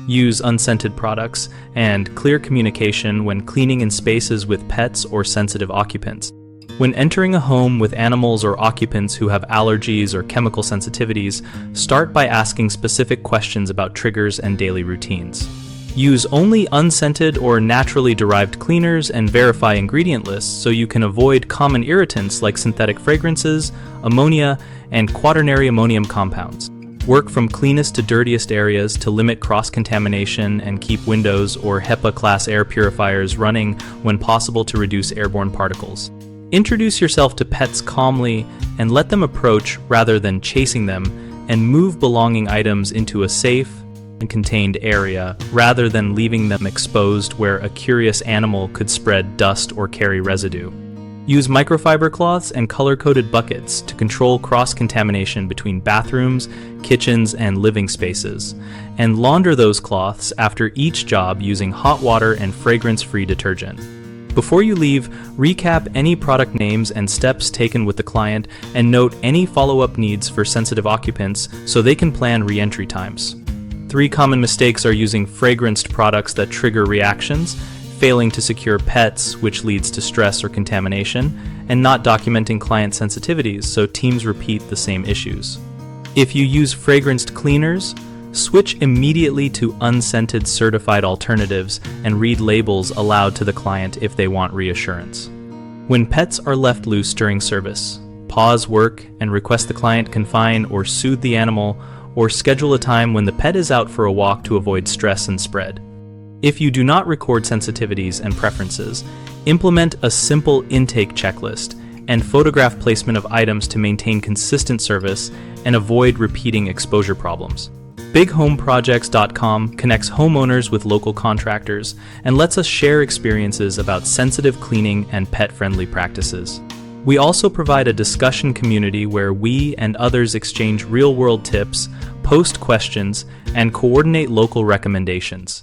Use unscented products, and clear communication when cleaning in spaces with pets or sensitive occupants. When entering a home with animals or occupants who have allergies or chemical sensitivities, start by asking specific questions about triggers and daily routines. Use only unscented or naturally derived cleaners and verify ingredient lists so you can avoid common irritants like synthetic fragrances, ammonia, and quaternary ammonium compounds. Work from cleanest to dirtiest areas to limit cross-contamination and keep windows or HEPA class air purifiers running when possible to reduce airborne particles. Introduce yourself to pets calmly and let them approach rather than chasing them, and move belonging items into a safe and contained area rather than leaving them exposed where a curious animal could spread dust or carry residue. Use microfiber cloths and color-coded buckets to control cross-contamination between bathrooms, kitchens, and living spaces, and launder those cloths after each job using hot water and fragrance-free detergent. Before you leave, recap any product names and steps taken with the client, and note any follow-up needs for sensitive occupants so they can plan re-entry times. 3 common mistakes are using fragranced products that trigger reactions, failing to secure pets, which leads to stress or contamination, and not documenting client sensitivities so teams repeat the same issues. If you use fragranced cleaners, switch immediately to unscented certified alternatives and read labels aloud to the client if they want reassurance. When pets are left loose during service, pause work and request the client confine or soothe the animal, or schedule a time when the pet is out for a walk to avoid stress and spread. If you do not record sensitivities and preferences, implement a simple intake checklist and photograph placement of items to maintain consistent service and avoid repeating exposure problems. BigHomeProjects.com connects homeowners with local contractors and lets us share experiences about sensitive cleaning and pet-friendly practices. We also provide a discussion community where we and others exchange real-world tips, post questions, and coordinate local recommendations.